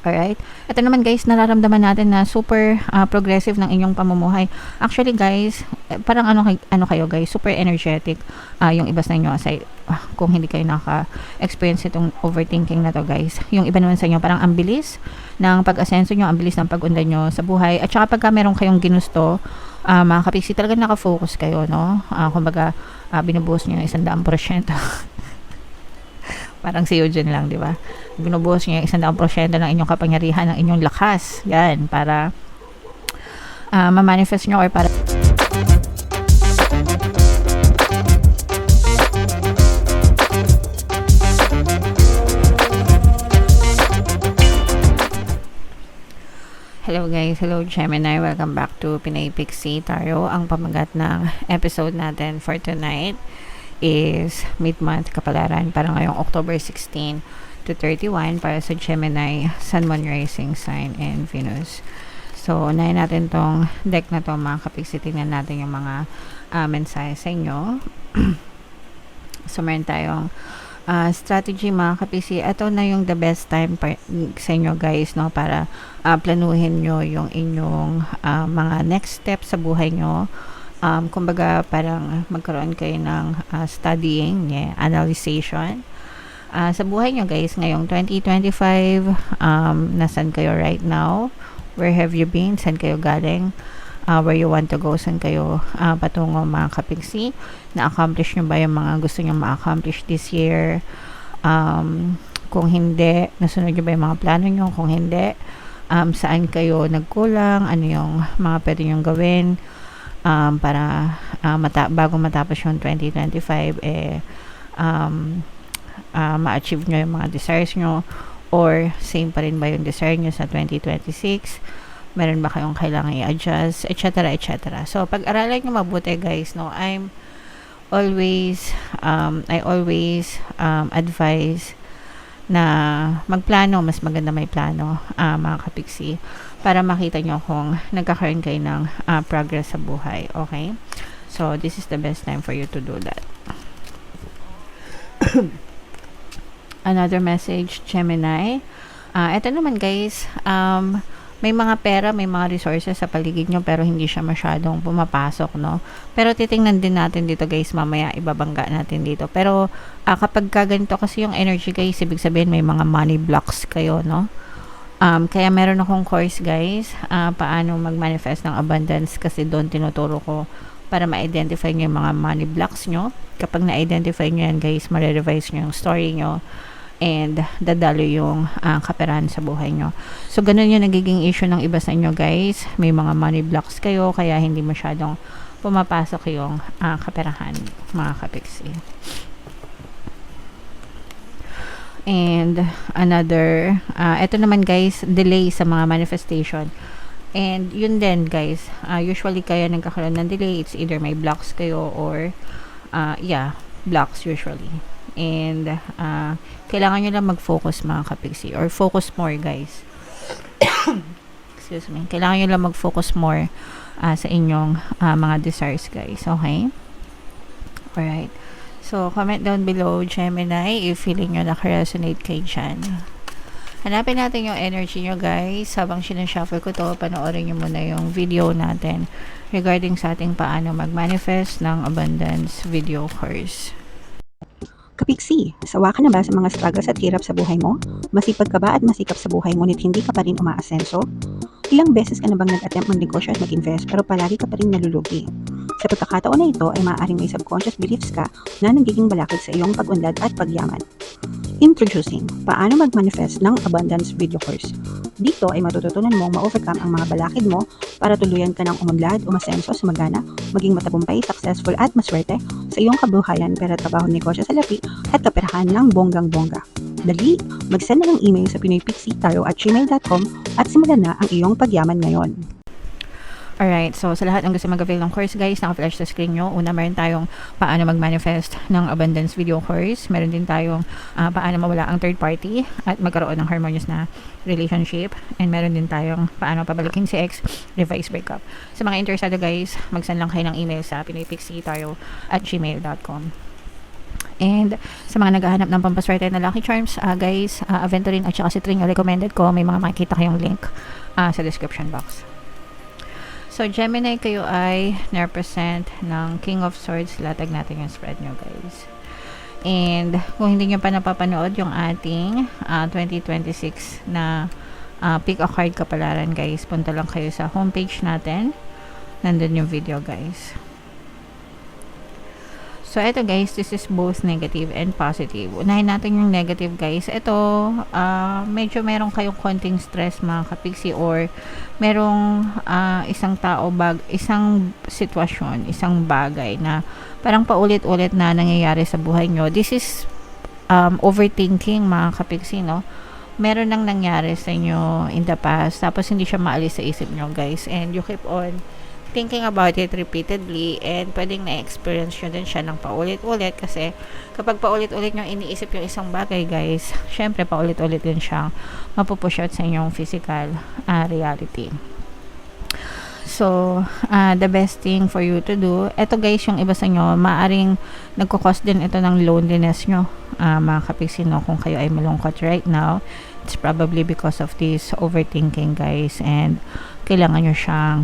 Alright? Ito naman guys, nararamdaman natin na super progressive ng inyong pamumuhay. Actually guys, parang ano kayo guys, super energetic yung iba sa inyo. Aside, kung hindi kayo naka-experience itong overthinking na to guys. Yung iba naman sa inyo, parang ang bilis ng pag-asenso nyo, ang bilis ng pag-unlad nyo sa buhay. At saka pagka meron kayong ginusto, mga kapiksi, talaga nakafocus kayo, no? Kumbaga, binubuhos nyo 100%. Parang si Eugene lang, di ba? Binubuhos niya 100% ng inyong kapangyarihan, ng inyong lakas. Yan, para ma-manifest nyo or para Hello guys, hello Gemini, welcome back to Pinay Pixie Tarot. Ang pamagat ng episode natin for tonight is mid-month kapalaran para ngayong October 16 to 31 para sa Gemini, Sun, Moon, Rising Sign, and Venus. So, unahin natin tong deck na to mga kapiksi. Tingnan natin yung mga mensahe sa inyo. So, meron tayong strategy mga kapiksi. Ito na yung the best time sa inyo guys, no? Para planuhin nyo yung inyong mga next steps sa buhay nyo. Kumbaga parang magkaroon kayo ng studying, analyzation sa buhay nyo guys ngayong 2025. Nasan kayo right now? Where have you been? Saan kayo galing? Where you want to go? Saan kayo patungo mga kapiksi? Na-accomplish nyo ba yung mga gusto nyo ma-accomplish this year? Kung hindi, nasunod nyo ba yung mga plano nyo? Kung hindi, saan kayo nagkulang? Ano yung mga pwede nyo gawin para bago matapos yung 2025 ma-achieve nyo yung mga desires nyo, or same pa rin ba yung desire nyo sa 2026? Meron ba kayong kailangan i-adjust, etc. etc. So pag-aralan nyo mabuti guys, no? I always advise na magplano. Mas maganda may plano mga kapiksi, para makita nyo kung nagkakaroon kayo ng progress sa buhay. Okay? So, this is the best time for you to do that. Another message, Gemini. Ito naman guys, may mga pera, may mga resources sa paligid nyo, pero hindi siya masyadong pumapasok, no? Pero titingnan din natin dito guys, mamaya ibabangga natin dito. Pero kapag ganito kasi yung energy guys, ibig sabihin may mga money blocks kayo, no? Kaya meron akong course guys, paano mag-manifest ng abundance, kasi doon tinuturo ko para ma-identify nyo yung mga money blocks nyo. Kapag na-identify nyo yan guys, ma-revise nyo yung story nyo, and dadalo yung kaperahan sa buhay nyo. So, ganun yung nagiging issue ng iba sa inyo guys. May mga money blocks kayo, kaya hindi masyadong pumapasok yung kaperahan, mga kapiksi. And another, ito naman guys, delay sa mga manifestation. And yun din guys, usually kaya nagkakaroon ng delay, it's either may blocks kayo or blocks usually. And kailangan nyo lang mag-focus mga kapiksi, or focus more guys. Excuse me. Kailangan nyo lang mag-focus more sa inyong mga desires guys. Okay? Alright. So, comment down below, Gemini, if feeling nyo naka-resonate kay dyan. Hanapin natin yung energy nyo guys. Habang sinashuffle ko to, panoorin nyo muna yung video natin regarding sa ating paano mag-manifest ng abundance video course. Kapiksi, sawa ka na ba sa mga struggles at hirap sa buhay mo? Masipag ka ba at masikap sa buhay ngunit hindi ka pa rin umaasenso? Ilang beses ka na bang nag-attempt mag-negosyo at mag-invest pero palagi ka pa rin nalulugi? Sa pagkakataon na ito ay maaaring may subconscious beliefs ka na nagiging balakid sa iyong pag-unlad at pagyaman. Introducing, paano mag-manifest ng abundance video course. Dito ay matututunan mong ma-overcome ang mga balakid mo para tuluyan ka ng umunlad, umasenso, sumagana, maging matagumpay, successful at maswerte sa iyong kabuhayan, pera, trabaho, negosyo sa lapi at kaperahan ng bonggang-bongga. Dali, mag-send na ng email sa pinoypixie@gmail.com at simulan na ang iyong pagyaman ngayon. Alright, so sa lahat ng gusto mag-avail ng course guys, naka-flash sa screen nyo. Una, meron tayong paano mag-manifest ng abundance video course. Meron din tayong paano mawala ang third party at magkaroon ng harmonious na relationship. And meron din tayong paano pabalikin si ex, revise breakup. Sa mga interesado guys, mag-send lang kayo ng email sa pinoypixie@gmail.com. And sa mga naghahanap ng pampaswerte na Lucky Charms, guys, Aventurine at saka Citrine yung recommended ko. May mga makikita kayong link sa description box. So, Gemini, kayo ay na-represent ng King of Swords. Latag natin yung spread nyo, guys. And kung hindi nyo pa napapanood yung ating 2026 na pick a card kapalaran, guys, punta lang kayo sa homepage natin. Nandun yung video, guys. So, ito guys, this is both negative and positive. Unahin natin yung negative, guys. Ito, medyo meron kayong konting stress, mga kapiksi, or merong isang tao, isang sitwasyon, isang bagay na parang paulit-ulit na nangyayari sa buhay nyo. This is overthinking, mga kapiksi, no? Meron nang nangyari sa inyo in the past, tapos hindi siya maalis sa isip nyo, guys. And you keep on thinking about it repeatedly, and pwedeng na-experience nyo din siya ng paulit-ulit, kasi kapag paulit-ulit nyo iniisip yung isang bagay, guys, syempre paulit-ulit din siyang mapupush out sa inyong physical reality. So, the best thing for you to do, eto guys, yung iba sa nyo, maaring nagkukos din ito ng loneliness nyo, mga kapiksi, no? Kung kayo ay malungkot right now, it's probably because of this overthinking, guys, and kailangan nyo siyang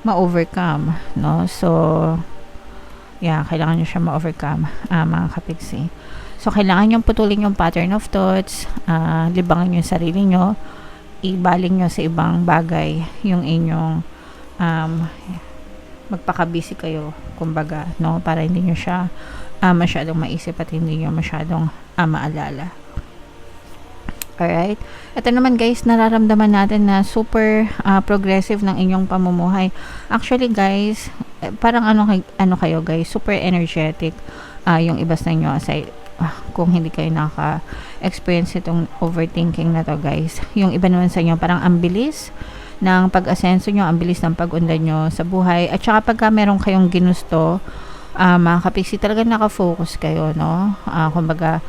ma-overcome, no? So, yeah, kailangan nyo siyang ma-overcome, mga kapiksi. So, kailangan nyo putulin yung pattern of thoughts, libangan yung sarili nyo, ibaling nyo sa ibang bagay yung inyong magpaka-busy kayo, kumbaga, no? Para hindi nyo siya masyadong maisip at hindi nyo masyadong maalala. Alright? Ito naman guys, nararamdaman natin na super progressive ng inyong pamumuhay. Actually guys, parang ano kayo guys, super energetic yung iba sa inyo, aside kung hindi kayo naka-experience itong overthinking na to guys. Yung iba naman sa inyo, parang ang bilis ng pag-asenso nyo, ang bilis ng pag-unlad nyo sa buhay. At saka pagka meron kayong ginusto, mga kapiksi, talaga naka-focus kayo, no? Kumbaga,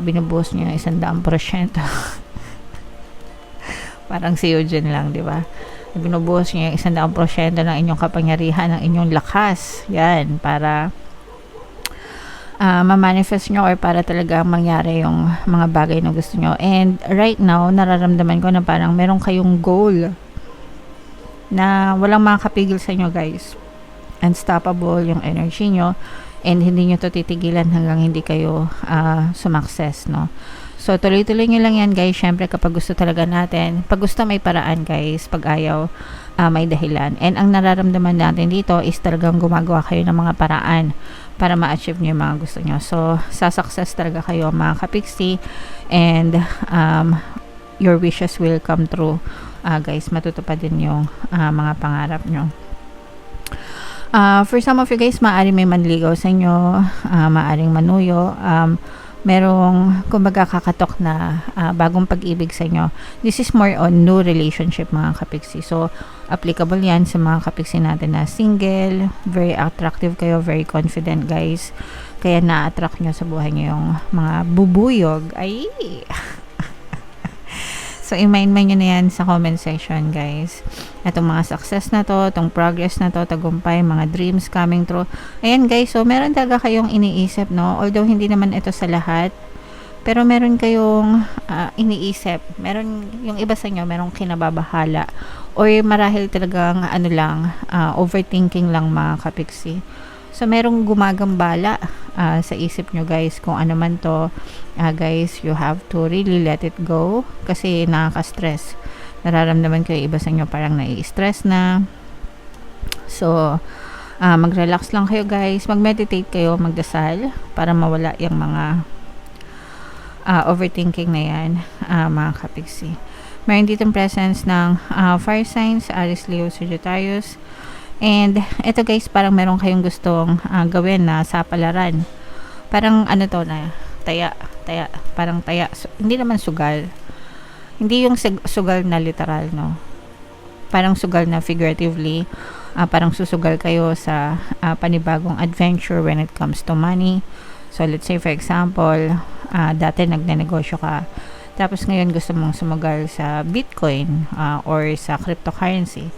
binubuhos nyo yung 100%. Parang si Eugene lang, di ba? Binubuhos nyo yung 100% ng inyong kapangyarihan, ng inyong lakas. Yan, para ma-manifest nyo, or para talaga mangyari yung mga bagay na gusto nyo. And right now, nararamdaman ko na parang meron kayong goal na walang makakapigil sa inyo, guys. Unstoppable yung energy nyo, and hindi nyo to titigilan hanggang hindi kayo sumakses, no? So, tuloy-tuloy nyo lang yan, guys. Syempre, kapag gusto talaga natin, pag gusto may paraan, guys. Pag ayaw, may dahilan. And ang nararamdaman natin dito is talagang gumagawa kayo ng mga paraan para ma-achieve nyo yung mga gusto nyo. So, sa-success talaga kayo, mga kapiksi, and your wishes will come true, guys. Matutupad din yung mga pangarap nyo. For some of you guys, maaring may manligaw sa inyo, maaring manuyo, merong kumbaga kakatok na bagong pag-ibig sa inyo. This is more on new relationship, mga kapiksi. So, applicable yan sa mga kapiksi natin na single, very attractive kayo, very confident, guys. Kaya na-attract nyo sa buhay nyo yung mga bubuyog. Ay! So, i-mind nyo na yan sa comment section, guys. Itong mga success na to, itong progress na to, tagumpay, mga dreams coming true. Ayan, guys. So, meron talaga kayong iniisip, no? Although, hindi naman ito sa lahat. Pero, meron kayong iniisip. Meron, yung iba sa inyo, merong kinababahala. Or marahil talagang, overthinking lang, mga kapiksi. So, merong gumagambala sa isip nyo, guys, kung ano man to. Guys, you have to really let it go kasi nakaka-stress. Nararamdaman ko yung iba sa inyo parang nai-stress na. So, mag-relax lang kayo, guys. Mag-meditate kayo, magdasal para mawala yung mga overthinking na yan, mga kapiksi. Meron ditong presence ng fire signs, Aries, Leo, Sagittarius. And ito guys, parang meron kayong gustong gawin na sa palaran. Parang to na taya, parang taya. Hindi naman sugal. Hindi yung sugal na literal, no. Parang sugal na figuratively. Parang susugal kayo sa panibagong adventure when it comes to money. So let's say for example, dati nagnenegosyo ka. Tapos ngayon gusto mong sumugal sa Bitcoin or sa cryptocurrency.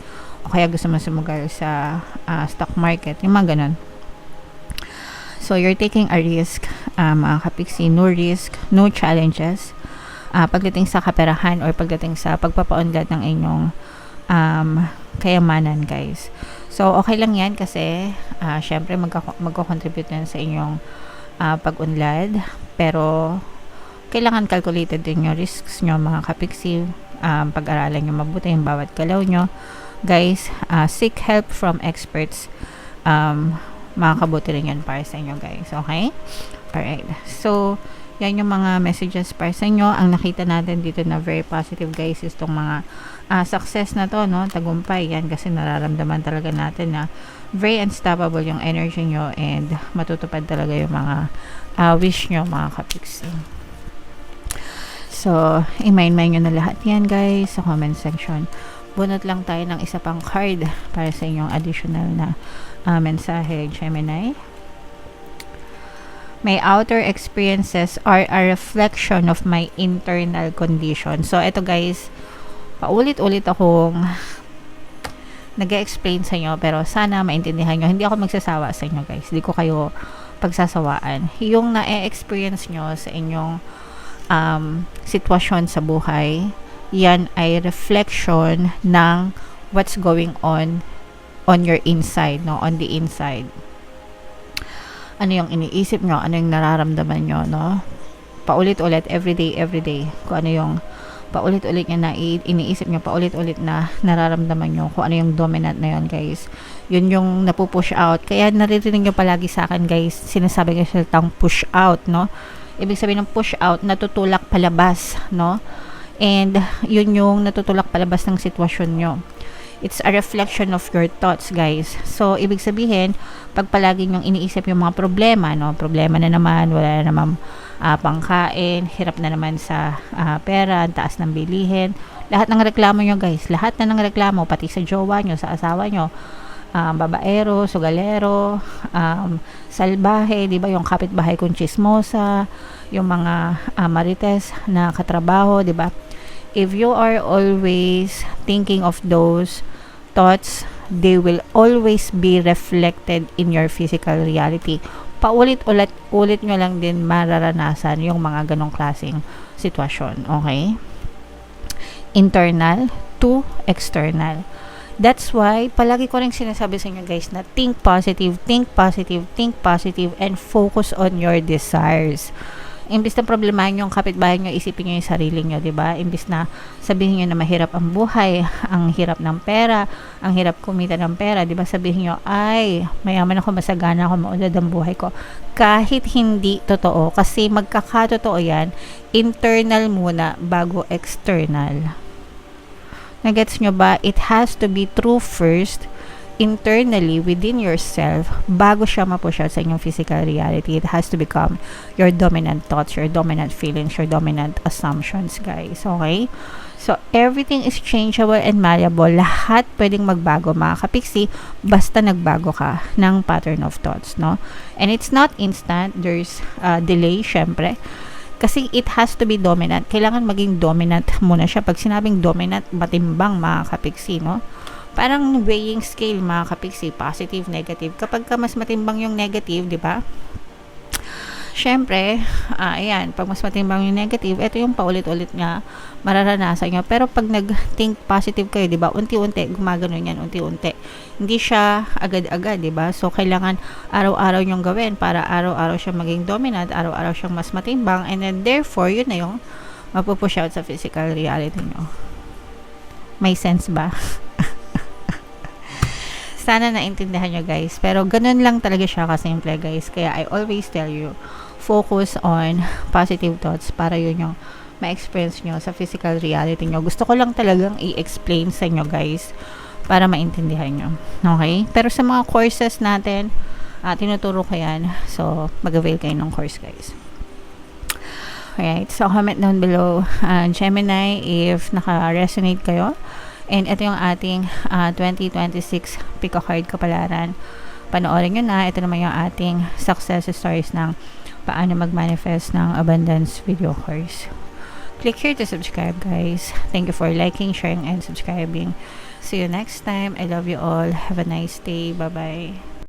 O kaya gusto mo sumugal sa stock market, yung mga ganun. So, you're taking a risk, mga kapiksi. No risk, no challenges. Pagdating sa kaperahan or pagdating sa pagpapaunlad ng inyong kayamanan, guys. So, okay lang yan kasi, syempre, magko-contribute yan sa inyong pag-unlad. Pero, kailangan calculated din yung risks nyo, mga kapiksi. Pag-aralan nyo mabuti yung bawat galaw nyo. Guys, seek help from experts. Makakabuti rin yan para sa inyo, guys. Okay? Alright. So, yan yung mga messages para sa inyo. Ang nakita natin dito na very positive, guys, is itong mga success na to, no? Tagumpay. Yan kasi nararamdaman talaga natin na very unstoppable yung energy nyo and matutupad talaga yung mga wish nyo, mga kapiksi. So, i-mind nyo na lahat yan, guys, sa comment section. Bunot lang tayo ng isa pang card para sa inyong additional na mensahe, Gemini. My outer experiences are a reflection of my internal condition. So, ito, guys, paulit-ulit akong nag-explain sa inyo, pero sana maintindihan nyo. Hindi ako magsasawa sa inyo, guys. Hindi ko kayo pagsasawaan. Yung na-experience nyo sa inyong sitwasyon sa buhay, yan ay reflection ng what's going on your inside, no? On the inside. Ano yung iniisip nyo? Ano yung nararamdaman nyo, no? Paulit-ulit, everyday. Kung ano yung paulit-ulit nyo na iniisip nyo, paulit-ulit na nararamdaman nyo, kung ano yung dominant na yun, guys. Yun yung napupush out. Kaya naririnig nyo palagi sa akin, guys, sinasabi ko salitang push out, no? Ibig sabihin ng push out, natutulak palabas, no? And yun yung natutulak palabas ng sitwasyon nyo. It's a reflection of your thoughts, guys. So, ibig sabihin, pag palagi nyong iniisip yung mga problema, no? Problema na naman, wala na naman pangkain, hirap na naman sa pera, taas ng bilihin. Lahat ng reklamo nyo, guys. Lahat na ng reklamo, pati sa jowa nyo, sa asawa nyo. Babaero, sugalero, salbahe, di ba? Yung kapitbahay kong chismosa, yung mga marites na katrabaho, di ba? If you are always thinking of those thoughts, they will always be reflected in your physical reality. Paulit-ulit nyo lang din mararanasan yung mga ganong klaseng sitwasyon. Okay? Internal to external. That's why, palagi ko rin sinasabi sa inyo, guys, na think positive, and focus on your desires. Imbis na problemahin yung kapitbahay nyo, isipin nyo yung sarili nyo, diba? Imbis na sabihin nyo na mahirap ang buhay, ang hirap ng pera, ang hirap kumita ng pera, diba? Sabihin nyo, ay, mayaman ako, masagana ako, maunlad ang buhay ko. Kahit hindi totoo, kasi magkakatotoo yan, internal muna bago external. Nagets nyo ba? It has to be true first, internally, within yourself, bago siya mapush out sa inyong physical reality. It has to become your dominant thoughts, your dominant feelings, your dominant assumptions, guys. Okay? So, everything is changeable and malleable. Lahat pwedeng magbago, mga kapiksi, basta nagbago ka ng pattern of thoughts, no? And it's not instant. There's delay, syempre. Kasi it has to be dominant. Kailangan maging dominant muna siya. Pag sinabing dominant, matimbang, mga kapiksi, no? Parang weighing scale, mga kapiksi, positive, negative. Kapag ka mas matimbang yung negative, di ba? Syempre, ayan, pag mas matimbang yung negative, ito yung paulit-ulit nga mararanasan nyo. Pero pag nag-think positive kayo, di ba? Unti-unti, gumagano yan, unti-unti. Hindi siya agad-agad, di ba? So, kailangan araw-araw nyong gawin para araw-araw siya maging dominant, araw-araw siyang mas matimbang, and then therefore, yun na yung mapupush out sa physical reality nyo. May sense ba? Sana naintindihan nyo, guys. Pero ganun lang talaga siya kasimple, guys. Kaya I always tell you, focus on positive thoughts para yun yung ma-experience nyo sa physical reality nyo. Gusto ko lang talagang i-explain sa inyo, guys, para maintindihan nyo. Okay? Pero sa mga courses natin, tinuturo ko yan. So, mag-avail kayo ng course, guys. Alright. So, comment down below, Gemini, if naka-resonate kayo. And ito yung ating 2026 Pick a Card Kapalaran. Panoorin nyo na. Ito naman yung ating success stories ng paano mag-manifest ng abundance video course. Click here to subscribe, guys. Thank you for liking, sharing, and subscribing. See you next time. I love you all. Have a nice day. Bye-bye.